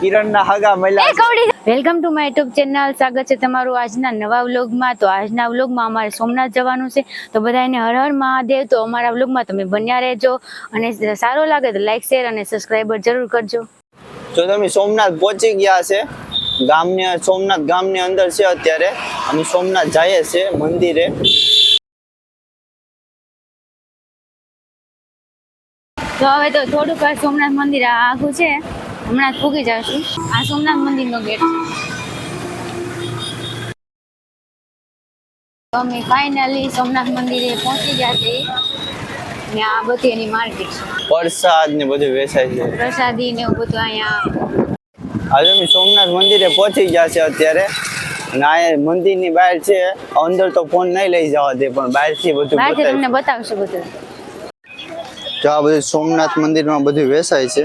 કિરણના હગા મળ્યા. Welcome to my YouTube channel. સ્વાગત છે તમારું આજના નવા વ્લોગમાં. તો આજના વ્લોગમાં અમારે સોમનાથ જવાનું છે, તો બધાને હર હર મહાદેવ. તો અમારા વ્લોગમાં તમે બન્યા રહેજો, અને સારો લાગે તો લાઈક શેર અને સબસ્ક્રાઈબર જરૂર કરજો. જો તમે સોમનાથ પહોંચી ગયા છે, સોમનાથ ગામની અંદર છે. અત્યારે અમે સોમનાથ જઈએ છે મંદિરે. તો હવે તો થોડુંક સોમનાથ મંદિર આખું છે, હમણાં જ પૂગી જશું. આ સોમનાથ મંદિરનો ગેટ છે. તો અમે ફાઇનલી સોમનાથ મંદિરે પહોંચી ગયા છે, ને આ બધી એની માર્કેટ છે. પ્રસાદ ને બધું વેચાય છે, પ્રસાદી ને એવું બધું અહીંયા. આજે અમે સોમનાથ મંદિરે પહોંચી ગયા છે અત્યારે. અને આ મંદિરની બહાર છે, અંદર તો ફોન નહીં લઈ જવા દે, પણ બહારથી બધું તમને બતાવશે બધું. તો આ બધું સોમનાથ મંદિરમાં બધું વેચાય છે.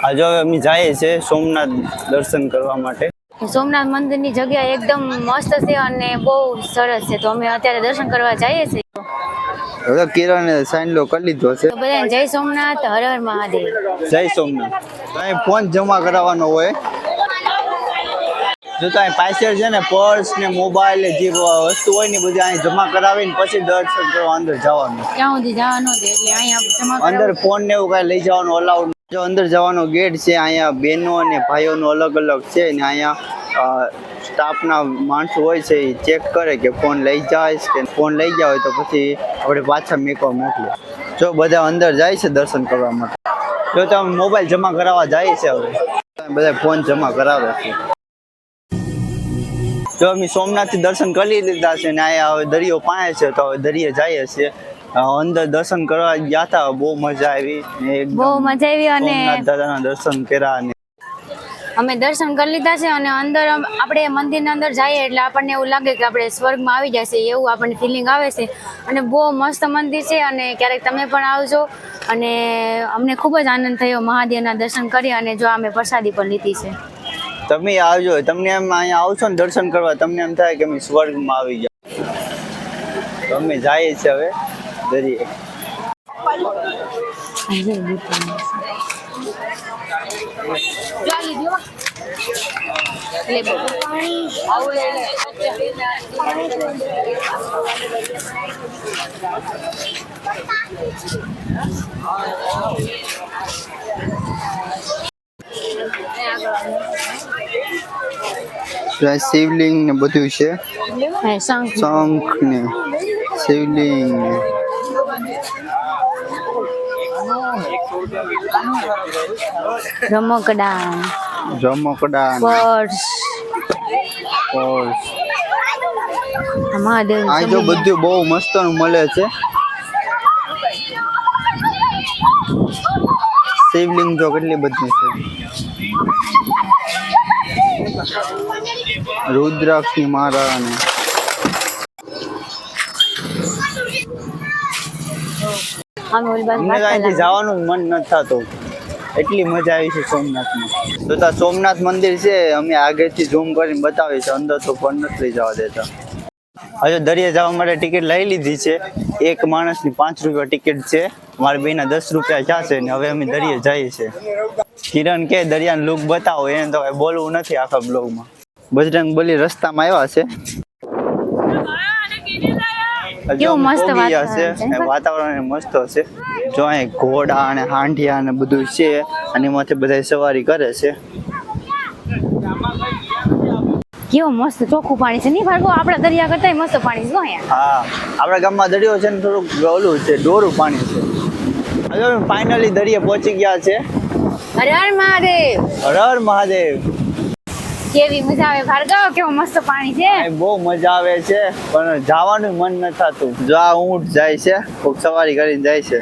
આજે હવે અમે જઈએ છીએ સોમનાથ દર્શન કરવા માટે. સોમનાથ મંદિરની જગ્યા એકદમ મસ્ત છે અને બહુ સરસ છે. તો અમે અત્યારે દર્શન કરવા જઈએ છીએ. હવે કિરણે સાઈનલો કરી લીધો છે. તો બધાને જય સોમનાથ, હર હર મહાદેવ. જય સોમનાથ. અહીં ફોન જમા કરાવવાનો હોય. જો ત્યાં પાછળ છે ને પર્સ ને મોબાઈલ ને જે વસ્તુ હોય ને બધી અહીં જમા કરાવીને પછી દર્શન કરવા અંદર જવાનું. ક્યાં સુધી જવાનું છે એટલે અહીંયા જમા અંદર ફોન ને એવું કઈ લઈ જવાનું અલાઉડ. જો અંદર જવાનો ગેટ છે, અહીંયા બહેનો અને ભાઈઓનો અલગ અલગ છે, ને અહીંયા સ્ટાફના માણસો હોય છે, એ ચેક કરે કે ફોન લઈ જાય કે ફોન લઈ ગયા હોય તો પછી આપણે પાછા મેકવા મોકલે. જો બધા અંદર જાય છે દર્શન કરવા માટે. જો તમે મોબાઈલ જમા કરાવવા જાય છે, હવે બધા ફોન જમા કરાવે છે. જો અમે સોમનાથથી દર્શન કરી લીધા છે ને અહીંયા હવે દરિયો પાણે છે, તો હવે દરિયે જઈએ છીએ. અંદર દર્શન કરવા ગયા હતા, બહુ મજા આવી. બહુ મજા આવી અને સોમનાથ દાદાના દર્શન કર્યા. અને અમે દર્શન કરી લીધા છે, અને અંદર આપણે મંદિરના અંદર જઈએ એટલે આપણને એવું લાગે કે આપણે સ્વર્ગમાં આવી જશે, એવું આપણને ફિલિંગ આવે છે. અને બહુ મસ્ત મંદિર છે, અને ક્યારેક તમે પણ આવજો. અને અમને ખૂબ જ આનંદ થયો મહાદેવના દર્શન કરી, અને જો અમે પ્રસાદી પણ લીધી છે. તમે આવજો, તમને એમ અહીંયા આવશો ને દર્શન કરવા, તમને એમ થાય કે અમે સ્વર્ગમાં આવી ગયા. તો અમે જઈએ છીએ હવે દરિયે. શિવલિંગ ને બધું છે, શંખ ને શિવલિંગ ને રમકડા પર્સ. આ જો બધું બહુ મસ્ત નું મળે છે. શિવલિંગ જો કેટલી બધી છે. રુદ્રાક્ષની માળા ને અહીંથી જવાનું મન નથી થતું, એટલી મજા આવી છે સોમનાથમાં. તો ત્યાં સોમનાથ મંદિર છે, અમે આગળથી ઝૂમ કરીને બતાવીએ છીએ. અંદર તો પણ નથી લઈ જવા દેતા. હજુ દરિયા જવા માટે ટિકિટ લઈ લીધી છે. એક માણસની 5 રૂપિયા ટિકિટ છે. મારા બેના 10 રૂપિયા થયા છે, ને હવે અમે દરિયે જઈએ છીએ. કિરણ કે દરિયાનો લુક બતાવો, એને તો કઈ બોલવું નથી આખા બ્લોગમાં. બજરંગબલી રસ્તામાં આવ્યા છે. કેવું મસ્ત વાતાવરણ મસ્ત છે. જો અહીં ઘોડા અને હાંડિયા ને બધું છે, અને એમાંથી બધા સવારી કરે છે. કેવું મસ્ત ચોખ્ખું પાણી છે નહીં ભાર્ગવ? આપણા દરિયા કરતા મસ્ત પાણી છે અહીંયા. હા, આપણા ગામમાં દરિયો છે ને થોડુંક ઓલું છે, ડોરું પાણી છે. હવે ફાઇનલી દરિયે પહોંચી ગયા છે. હર હર મહાદેવ, હર હર મહાદેવ. કેવી મજા આવે ભાર્ગવ? કેવું મસ્ત પાણી છે. બહુ મજા આવે છે, પણ જવાનું મન ન થતું. જો આ ઊંટ જાય છે, કોક સવારી કરીને જાય છે.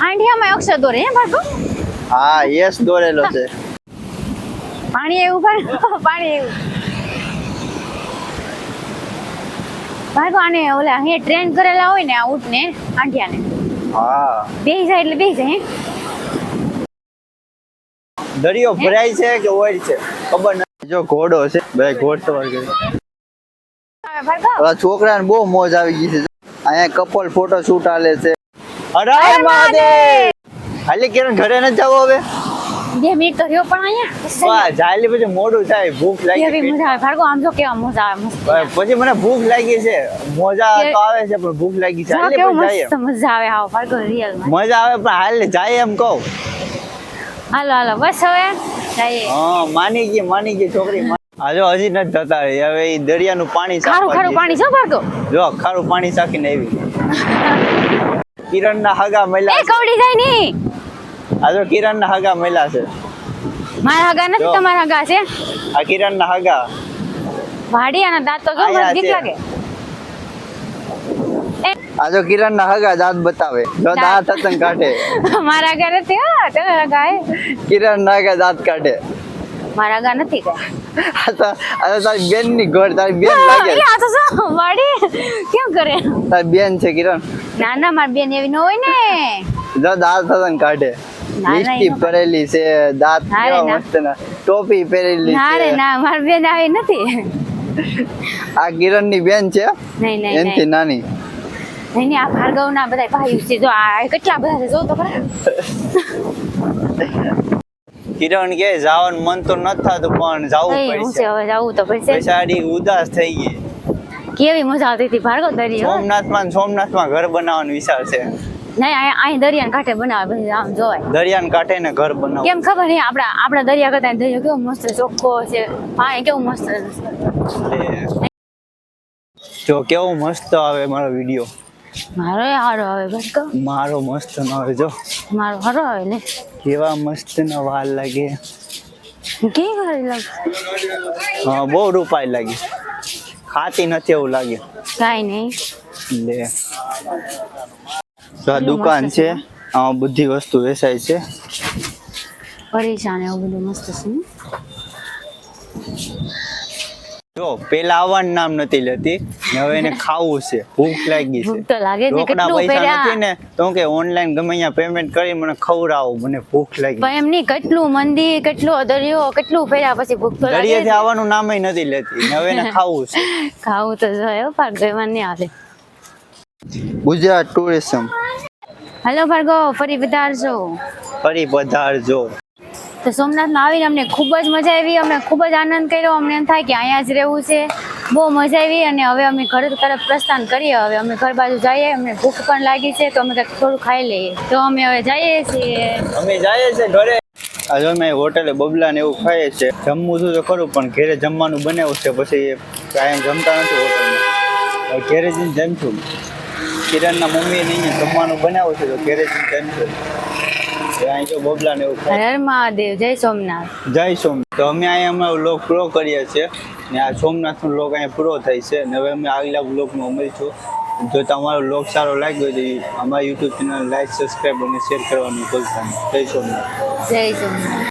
હાંડિયામાં અક્ષર દોરે હે ભાર્ગવ? હા, યસ દોરેલો છે. પાણી એવું પાણી એવું ભાર્ગવ. આને ઓલા હે ટ્રેન કરેલા હોય ને આ ઊંટને, હાંડિયાને. હા, બેહી જાય એટલે બેહી જાય. દરિયો ભરાય છે કે હોય છે ખબર નથી. જો ઘોડો છે, બે ઘોડસવાર કરે. ભાર્ગવ. ઓલા છોકરાને બહુ મોજ આવી ગઈ છે. અહીંયા કપલ ફોટો શૂટ આલે છે. હર હર મહાદેવ. હાલી કિરણ ઘરે ન જાવ હવે. 2 મિનિટ તો રહ્યો પણ અહીંયા. વાહ જાલી પછી મોડું થાય ભૂખ લાગી કેવી મજા આવે ભાર્ગવ, આમ જો કેવા મજા આવે મસ્ત. પછી મને ભૂખ લાગી છે. મજા તો આવે છે પણ ભૂખ લાગી છે. જો હાલે કેવું પછી જઈએ. મસ્ત મજા આવે હાવ ભાર્ગવ રિયલ માં. મજા આવે પણ હાલે જાય એમ કહું. હાલો હાલો બસ હવે જઈએ. હા માની ગઈ છોકરી. હાલો હજી નથી જતા. હવે ઈ દરિયાનું પાણી ખારું ખારું પાણી છે ભાર્ગવ. જો ખારું પાણી સાકીને આવી. કિરણના હગા એ મહિલા કવડી જાય ની. આ જો કિરણના હગા મહિલા છે. મારા હગા નથી, જો. તમારા હગા છે. આ કિરણના હગા વાડિયાના દાંત તો જો આયા મને બીક છે. લાગે. આ જો કિરણના હગા દાંત બતાવે. જો દાંત હતન કાઢે. મારા હગા નથી હો, તમારા હગા હે. કિરણના હગા દાંત કાઢે. મારા હગા નથી કઈ. આ તો તારી બેન ની ઘર. તારી બેન લાગે. આ તો શું વાડી કેમ કરે? તારી બેન છે કિરણ. ના ના મારી બેન એવી ન હોય ને. જો દાંત હતન કાઢે. ના, લિપસ્ટિક એનો- કરેલી છે. દાંત ના રે, કેવા ના. મસ્ત ના. ટોપી પહેરેલી ના રે છે. ના મારી બેન આવી નથી. આ કિરણની બેન છે. નહીં નહીં એનથી નહીં નાની. નહીં આ ભાર્ગવ ના બધા ભાઈઓ છે. જો આ કેટલા બધા છે જો તો ખરા. કિરણ કે જવાનું મન તો નથી થતું પણ જવું હું છે પડશે. હવે જવું તો પડશે. બેચારી ઉદાસ થઈ ગઈ. કેવી મજા આવતી હતી ભાર્ગવ દરિયો. સોમનાથમાં ઘર બનાવવાનો વિચાર છે. નહીં અહીં દરિયાના કાંઠે બનાવે પછી આમ જોવાય. દરિયાને કાંઠે ને ઘર બનાવવું. કેમ ખબર નહીં આપણા દરિયા કરતા દરિયો કેવો મસ્ત ચોખ્ખો છે. પાણી કેવું મસ્ત છે. જો કેવું મસ્ત આવે મારો વિડિયો. મારો હારો આવે ભાર્ગવ. મારો મસ્ત ન આવે. જો મારો હારો આવે ને કેવા મસ્ત ના વાલ લાગે. કેવી સારી લાગે. હા બહુ રૂપાઈ લાગી. ખાતી નથી એવું લાગે. કાંઈ નહીં. લે તો આ દુકાન છે. આમાં બધી વસ્તુ વેચાય છે. પરેશાન એવું બધું મસ્ત છે ને. જો પેલા આવવાનું નામ નથી લેતી ને હવે એને ખાવું છે. ભૂખ લાગી છે. ભૂખ તો લાગે જ ને. રોકડા કેટલું પૈસા પહેર્યા. નથી ને તો કે ઓનલાઈન ગમે અહીંયા પેમેન્ટ કરી મને ખવડાવો. મને ભૂખ લાગી. પણ એમ નહીં કેટલું મંદિર કેટલો દરિયો કેટલું ફેર્યા પછી ભૂખ તો લાગે જ દરિયેથી ને. આવવાનું નામ નથી લેતી ને હવે એને ખાવું છે. ખાવું તો જોઈએ ભાર્ગવ એમાં નહીં હાલે. ગુજરાત ટુરિઝમ હાલો ભાર્ગવ ફરી પધારજો. ફરી પધારજો. તો સોમનાથમાં આવીને અમને ખૂબ જ મજા આવી. અમે ખૂબ જ આનંદ કર્યો. અમને એમ થાય કે અહીંયા જ રહેવું છે. બહુ મજા આવી અને હવે અમે ઘર તરફ પ્રસ્થાન કરીએ. હવે અમે ઘર બાજુ જઈએ. અમને ભૂખ પણ લાગી છે તો અમે કંઈક થોડું ખાઈ લઈએ. તો અમે હવે જઈએ છીએ. અમે જઈએ છે ઘરે. આજે અમે હોટેલે બબલા ને એવું ખાઈએ છે. જમવું છું તો ખરું પણ ઘરે જમવાનું બનાવ્યું છે. પછી કાંઈ જમતા નથી હોટલમાં. હવે ઘરે જઈને જમશું. કિરણના મમ્મીએ અહીંયા જમવાનું બનાવ્યું છે તો ઘરે જઈને જમશું. અહીં જો બબલા ને એવું ખાય. હર હર મહાદેવ. જય સોમનાથ. જય સોમનાથ. તો અમે અહીંયા અમારો વ્લોગ પૂરો કરીએ છીએ ને આ સોમનાથનો વ્લોગ અહીંયા પૂરો થાય છે ને હવે અમે આગલા વ્લોગમાં મળીશું. જો તમારો વ્લોગ સારો લાગ્યો તો અમારા યુટ્યુબ ચેનલ લાઈક સબસ્ક્રાઈબ અને શેર કરવાનું ભૂલતા નહીં. જય સોમનાથ. જય સોમનાથ.